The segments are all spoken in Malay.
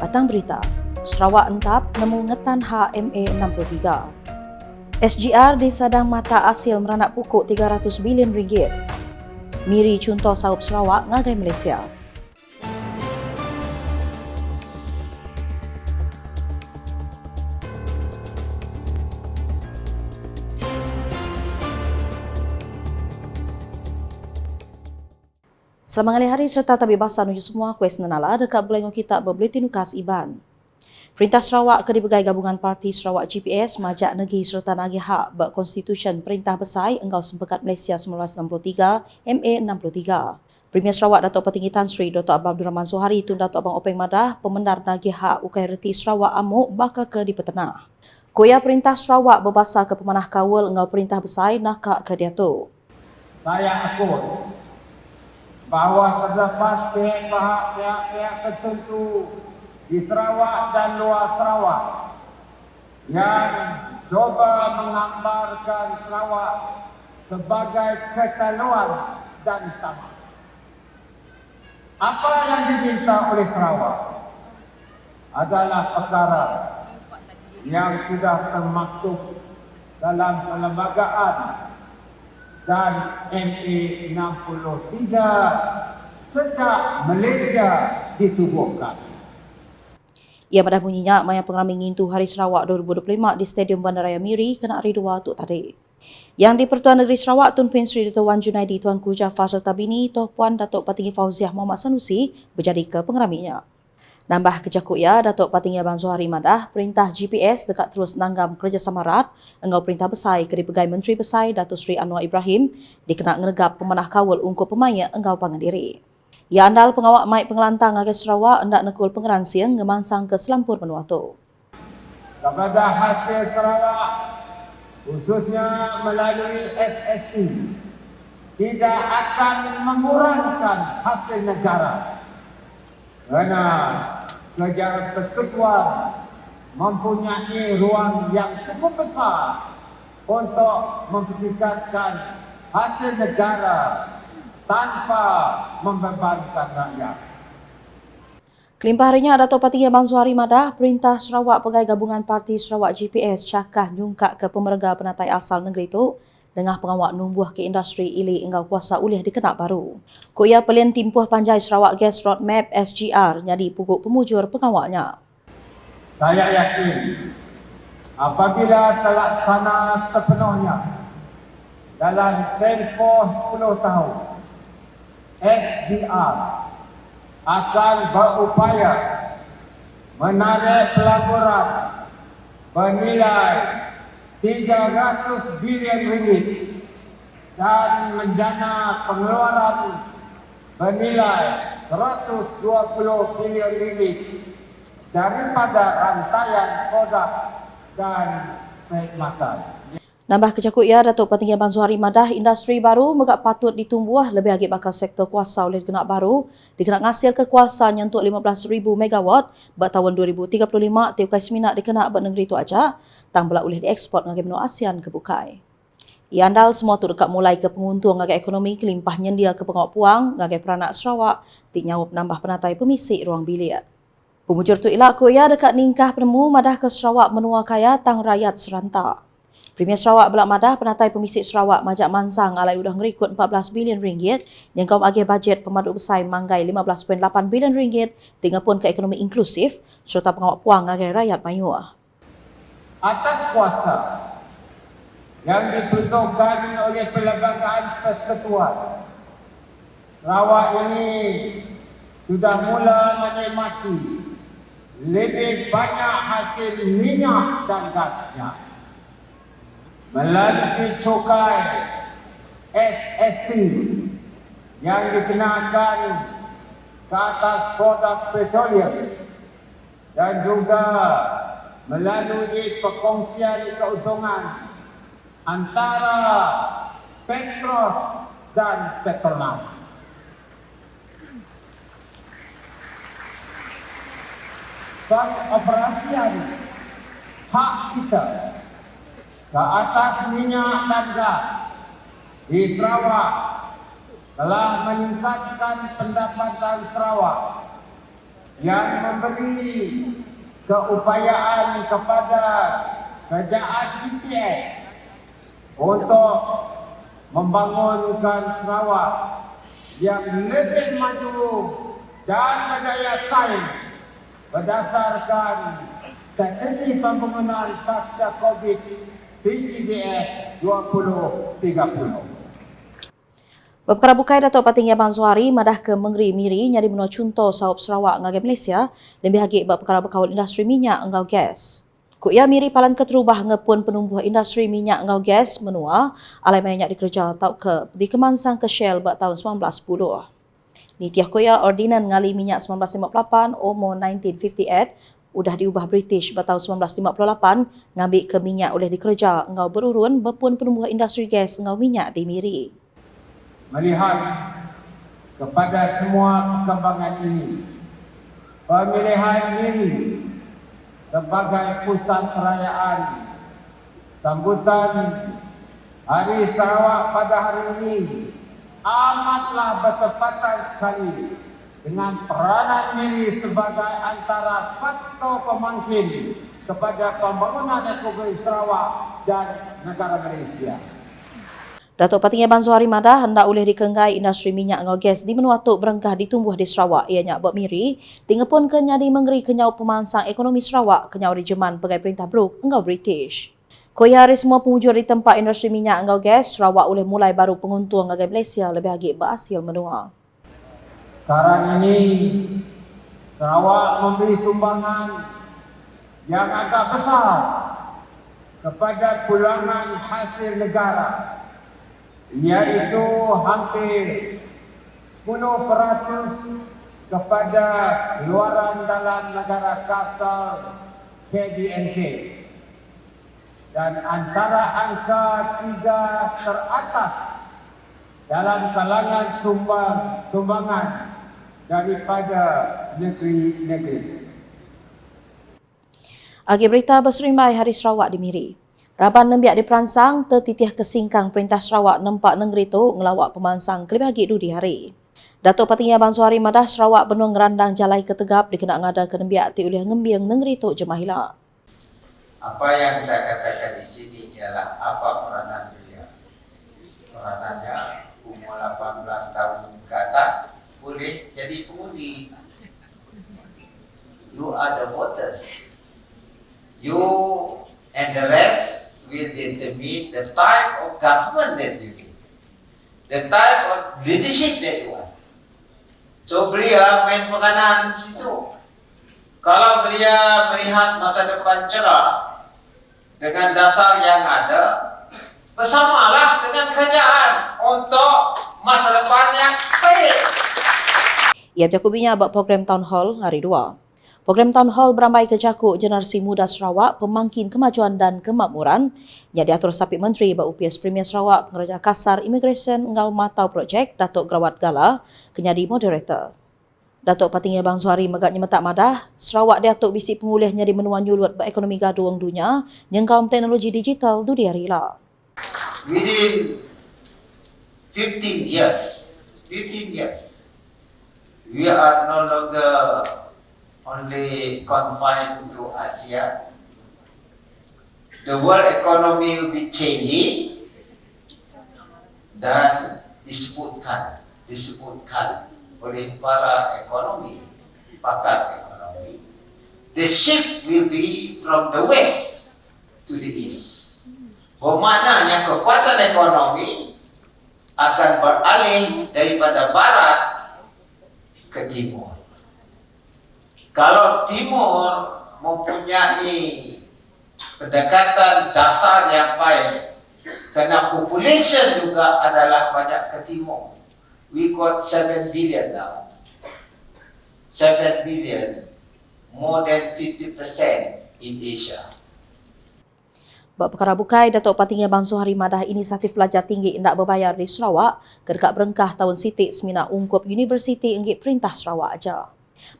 Patang berita, Sarawak entap nemu ngetan HMA63. SGR di Sadang Mata Asil meranak pokok RM300 bilion. Miri contoh saup Sarawak ngagai Malaysia. Selamat hari serta tabik bahasa nuju semua kuis nenala dekat belengo kita berbeletin ukas IBAN. Perintah Sarawak ke dibegai gabungan parti Sarawak GPS majak negeri serta nagih hak berkonstitusi Perintah Besar Enggau Sempekat Malaysia 1963 MA63. Premier Sarawak Datuk Petinggi Tan Sri Dr. Abang Abdul Rahman Zohari tun Datuk Abang Openg Madah pemendar nagih hak ukai reti Sarawak amuk bakal ke di petenah. Koya Perintah Sarawak berbasar ke pemanah kawal Enggau Perintah Besar nakak ke dia tu. Saya akui bahawa terdapat pihak-pihak tertentu di Sarawak dan luar Sarawak yang cuba menggambarkan Sarawak sebagai keterlaluan dan tamak. Apa yang diminta oleh Sarawak adalah perkara yang sudah termaktub dalam perlembagaan dan MA63 sejak Malaysia ditubuhkan. Ia madah bunyinya maya pengeraming ngintu Hari Sarawak 2025 di Stadium Bandaraya Miri kena hari 2 tu tadi. Yang di Pertuan Negeri Sarawak Tun Pen Sri Dato' Wan Junaidi Tuanku Jaafar serta bini Toh Puan Datuk Petinggi Fauziah Muhammad Sanusi berjadi ke pengeramiknya. Nambah kejakut ia, Datuk Petinggi Abang Zohari Madah, Perintah GPS dekat terus nanggam kerjasama erat Enggau Perintah Besar ke dipegai Menteri Besar Datuk Sri Anwar Ibrahim dikena ngenegap pemanah kawal ungkup pemaya Enggau Pangandiri. Ia andal pengawak Maik Pengelantang agak Sarawak hendak nekul pengeran siang ngemansang ke Selampur Benua tu. Kepada hasil Sarawak, khususnya melalui SST, tidak akan mengurangkan hasil negara. Kerana kerja persekutuan mempunyai ruang yang cukup besar untuk mempertingkatkan hasil negara tanpa membebankan rakyat. Kelimpah harinya Datuk Petinggi Abang Zohari Madah, Perintah Sarawak Pegai Gabungan Parti Sarawak GPS cakah nyungkak ke pemerga penatai asal negeri itu dengan pengawak numbuh ke industri ili enggau kuasa ulih dikenak baru. Koya pelian timpuh panjai Sarawak Gas Roadmap SGR jadi pokok pemujur pengawaknya. Saya yakin apabila terlaksana sepenuhnya dalam tempoh 10 tahun, SGR akan berupaya menarik pelaburan bernilai RM300 bilion dan menjana pengeluaran bernilai RM120 bilion daripada rantaian produk dan perkhidmatan. Nambah kejakut ia, Datuk Petinggi Abang Zohari Madah, industri baru megak patut ditumbuh lebih lagi bakal sektor kuasa oleh dikenak baru, dikenak ngasil ke kuasa nyentuk 15,000 megawatt ber tahun 2035 tiukai seminat dikenak ber negeri tu aja, tang belak oleh dieksport ngagai benua ASEAN ke bukai. Ia andal semua tu dekat mulai ke penguntung ngagai ekonomi kelimpah nyendia ke pengawak puang ngagai peranak Sarawak, tik nyawap nambah penatai pemisik ruang bilik. Pemujur tu ilak koya dekat ningkah penemu madah ke Sarawak menua kaya tang rakyat serantak. Premier Sarawak belak madah penatai pemisik Sarawak majak mansang alai udah ngerikut RM14 bilion yang kaum agih bajet pemaduk besar manggai RM15.8 bilion tinggal pun ke ekonomi inklusif serta pengawak puang agai rakyat mayuah. Atas kuasa yang diperuntukkan oleh Perlembagaan Persekutuan, Sarawak ini sudah mula menikmati lebih banyak hasil minyak dan gasnya melalui cukai SST yang dikenakan ke atas produk petroleum dan juga melalui perkongsian keuntungan antara Petros dan Petronas. Pengoperasian hak kita ke atas minyak dan gas di Sarawak telah meningkatkan pendapatan Sarawak yang memberi keupayaan kepada kerajaan GPS untuk membangunkan Sarawak yang lebih maju dan berdaya saing berdasarkan strategi pembangunan pasca COVID PCDS 2030. Perkara bukai Datuk Patinggi Abang Zuhari madah ke Mengri Miri nyari menua contoh saup Sarawak ngagai Malaysia lebih lagi perkara berkawal industri minyak engau gas. Kuya Miri palan keterubah ngepun penumbuh industri minyak engau gas menua alai minyak dikerja tau ke dikemansang ke Shell ber tahun 1910. Nitiah kuya ordinan ngali minyak 1958 Omo 1958 udah diubah British ber tahun 1958 ngambil ke minyak oleh dikerja engau berurun berpun penumbuh industri gas engau minyak di Miri. Melihat kepada semua perkembangan ini, pemilihan Miri sebagai pusat perayaan sambutan Hari Sarawak pada hari ini amatlah bertepatan sekali dengan peranan Miri sebagai antara faktor pemangkin kepada pembangunan ekonomi Sarawak dan negara Malaysia. Datuk Patinggi Abang Zuhari madah hendak oleh dikenggai industri minyak engau gas di menua tok berengkah ditumbuh di Sarawak ianya buat Miri tinggal pun kenyadi mengeri kenyau pemansang ekonomi Sarawak kenyau regimen pegai perintah Brooke engau British. Koya hari semua penghujur di tempat industri minyak engau gas Sarawak oleh mulai baru penguntung ngagai Malaysia lebih lagi berhasil menua. Sekarang ini Sarawak memberi sumbangan yang agak besar kepada pulangan hasil negara, iaitu hampir 10% kepada keluaran dalam negara kasar KDNK dan antara angka 3 teratas dalam kalangan sumbangan daripada negeri-negeri. Agi berita berserimbai Hari Sarawak di Miri. Raban nembiak diperansang tertitih kesingkang Perintah Sarawak nempak negeri tu ngelawak pemansang kelebih lagi di hari. Datuk Patinggi Abang Zuhari madah Sarawak benung ngerandang jalai ketegap dikena ngada ke nembiak ti oleh ngembiang negeri tu jemahila. Apa yang saya katakan di sini ialah apa peranan beliau. Peranannya umur 18 tahun ke atas boleh jadi pengundi. You are the voters. You and the rest will determine the type of government that you need, the type of leadership that you want. So beliau main peranan situ. Kalau beliau melihat masa depan cerah dengan dasar yang ada, bersamalah dengan kerajaan untuk masa depan yang baik. Ia berjakubinya buat program Town Hall hari 2. Program Town Hall beramai ke jakuk generasi muda Sarawak, pemangkin kemajuan dan kemakmuran yang diatur Sapit Menteri UPS Premier Sarawak, Pengereja Kasar Immigration Engau Matau Projek, Datuk Grawat Gala, kenyadi moderator. Datuk Patinggi Abang Zuhari megaknya metak madah, Sarawak diatuk bisi pengulihnya di menua nyulut berekonomi gaduh dunia, yang kaum teknologi digital du diarila. Within 15 years, we are no longer only confined to Asia. The world economy will be changing dan disebutkan oleh para ekonomi, pakar ekonomi. The shift will be from the west to the east. Bermaknanya kekuatan ekonomi akan beralih daripada barat ke timur. Kalau timur mempunyai pendekatan dasar yang baik, kerana population juga adalah banyak ke timur. We got 7 billion now. 7 billion, more than 50% in Asia. Bak perkara bukai, Datuk Patinggi Abang Zuhari madah inisiatif pelajar tinggi indak berbayar di Sarawak kedekat berengkah tahun sitik semina ungkup Universiti Enggik Perintah Sarawak aja.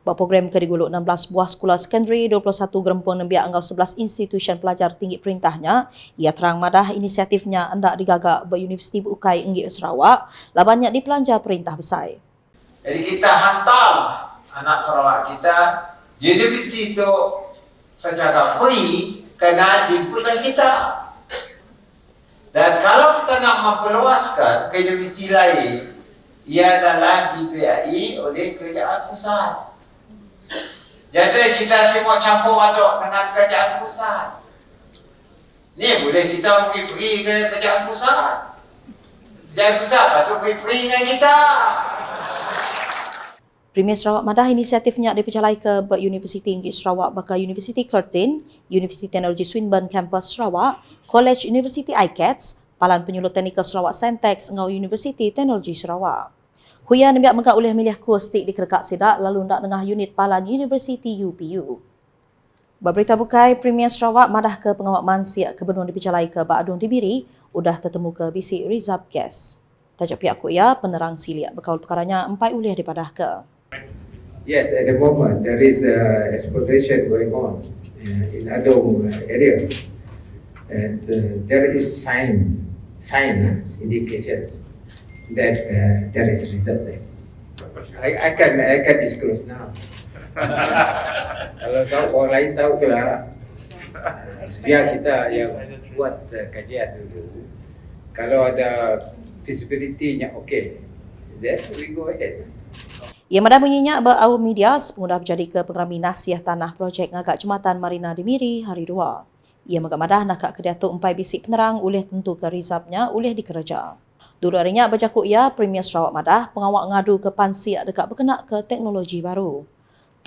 Bak program ke diguluk 16 buah sekolah sekondari, 21 gerempung nembiak engkau 11 institusi pelajar tinggi perintahnya. Ia terang madah inisiatifnya hendak digagak beruniversiti Ukai Enggik Sarawak lah banyak dipelanja perintah besar. Jadi kita hantar anak Sarawak kita, universiti itu secara free kena dipunyai kita. Dan kalau kita nak memperluaskan ke universiti lain, ia adalah dibiayai oleh kerajaan pusat. Jadi kita semua campur aduk dengan kerajaan pusat. Ni boleh kita beri free ke kerajaan pusat. Kerajaan pusat patut beri free dengan kita. Premier Sarawak madah inisiatifnya dipercalai ke Universiti Inggit Sarawak bakal Universiti Curtin, Universiti Teknologi Swinburne Campus Sarawak, College Universiti ICATS, Palan Penyuluh Teknikal Sarawak Sentex ngau Universiti Teknologi Sarawak. Huyan biak mengak oleh milih akustik di Kerekak Sedak lalu nak dengah unit Palan Universiti UPU. Berita bukai Premier Sarawak madah ke pengawak mansiak kebenuan dipercalai ke Badung Dibiri udah tertemu ke BC Rizab Gas. Tajuk pihak kuya penerang siliak berkawal perkaranya empat ulih dipadah ke. Yes, at the moment there is exploitation going on in Adong area, and there is indication that there is result there. I can disclose now. Kalau tahu orang lain tahu lah. Biar kita yang buat kajian dulu. Kalau ada feasibility-nya okay, then we go ahead. Ia madah bunyinya berau media pengudah berjadi ke pengerami nasiah tanah projek ngagak Jembatan Marina di Miri hari 2. Ia madah nak ke Datuk Empai bisik penerang oleh tentu ke rizabnya oleh dikerja. Dulu harinya berjakuk ia Premier Sarawak madah pengawak ngadu ke pansiak dekat berkenak ke teknologi baru.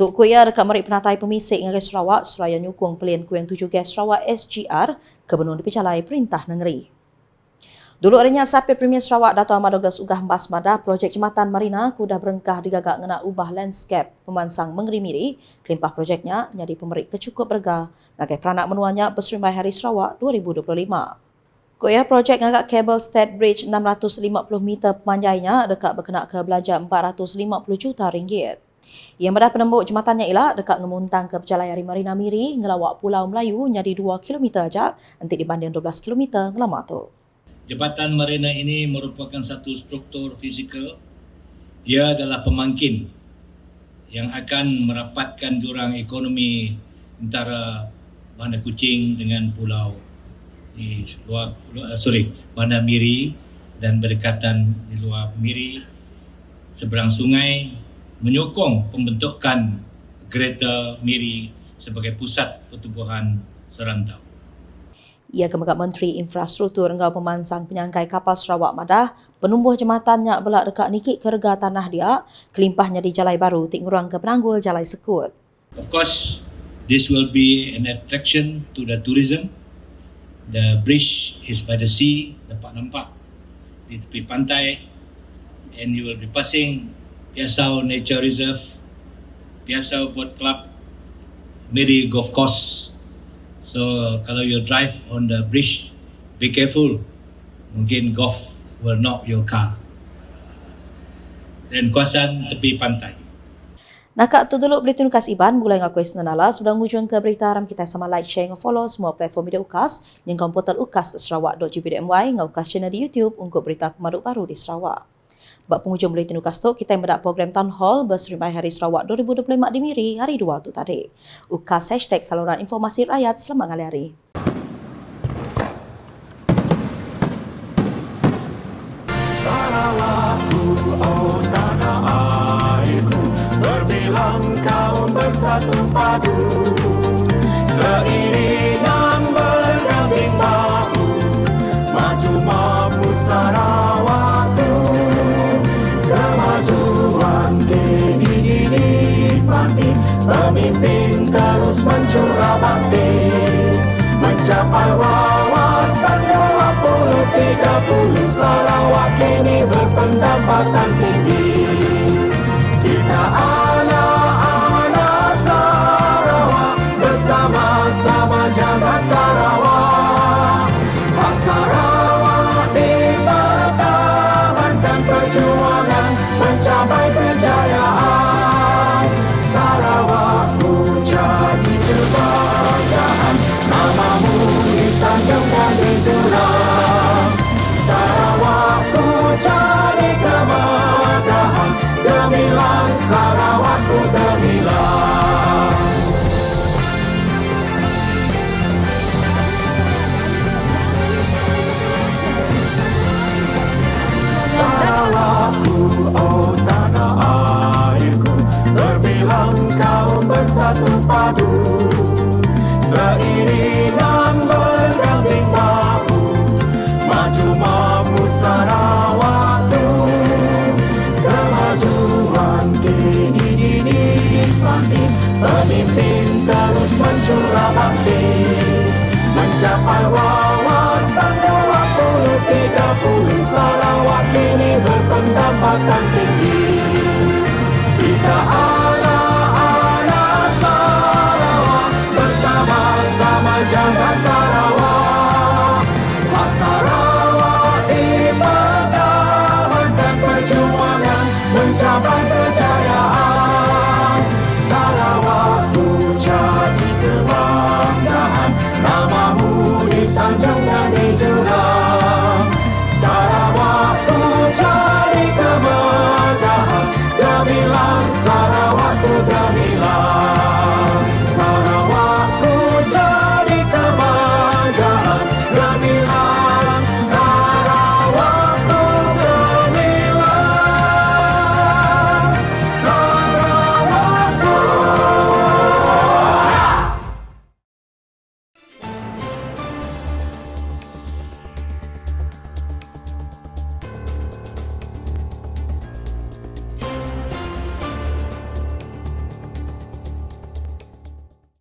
Tuk kuya dekat merik penatai pemisik ngagai Sarawak seraya nyukung pelien kuyang 7 gas Sarawak SGR kebenun dipercalai perintah negeri. Dulu harinya Sapir Premier Sarawak Dato' Ahmad Douglas ugah mbas madah projek Jembatan Marina kudah berengkah digagak ngena ubah landscape pemansang mengeri-miri kelimpah projeknya jadi pemerik kecukup berga ngagai peranak menuanya Berserimbai Hari Sarawak 2025. Koya projek ngagak kabel State Bridge 650 meter pemanjainya dekat berkenak ke belanja 450 juta ringgit. Yang madah penembuk jembatannya ialah dekat ngemuntang ke berjalai Hari Marina Miri ngelawak Pulau Melayu jadi 2 km aja nanti dibanding 12 km ngelama tu. Jembatan Marina ini merupakan satu struktur fizikal. Ia adalah pemangkin yang akan merapatkan jurang ekonomi antara Bandar Kuching dengan pulau di luar Bandar Miri dan berdekatan di luar Miri seberang sungai menyokong pembentukan Greater Miri sebagai pusat pertubuhan serantau. Ia kemegat Menteri Infrastruktur engkau pemansang penyangkai kapal Sarawak madah penumbuh jembatannya belak dekat nikik ke rega tanah dia kelimpahnya di Jalai Baru tik ngurang ke penanggul Jalai Sekut. Of course, this will be an attraction to the tourism. The bridge is by the sea, dapat nampak di tepi pantai, and you will be passing Piasau Nature Reserve, Piasau Boat Club, Miri Golf Course. So kalau you drive on the bridge, be careful. Mungkin golf will knock your car. Dan kawasan tepi pantai. Nakak tu dulu berita nukas Iban mulai ngaku senanala sudah hujung ke berita haram kita sama like, share dan follow semua platform media UKAS yang komputer ukas.sarawak.gv.my ngau UKAS channel di YouTube untuk berita pemaduk baru di Sarawak. Bak penghujung berita nukas tu, kita mendak program Town Hall Berserimbai Hari Sarawak 2025 di Miri hari 2 tu tadi. UKAS # saluran informasi rakyat selamat hari. Sarawakku, oh tanah airku, berbilang kaum bersatu padu, seiringan berganting bahu, maju mampu Sarawakku, kemajuan kini dinikmati, pemimpin terus mencurah bakti, mencapai wawasan 2030, Sarawak kini berpendapatan tinggi. Kita anak-anak Sarawak bersama-sama jaga Sarawak. Hak Sarawak dipertahankan, perjuangan mencapai kejayaan. Sarawakku jadi kebanggaan, namamu disanjungkan di jurang. Sarawakku jadi kemegahan, gemilang Sarawak. bersatu padu, seiringan berganding bahu, maju mampu Sarawakku. Kemajuan kini dinikmati, pemimpin terus mencurah bakti, mencapai wawasan 2030. Sarawak kini berpendapatan tinggi. Kita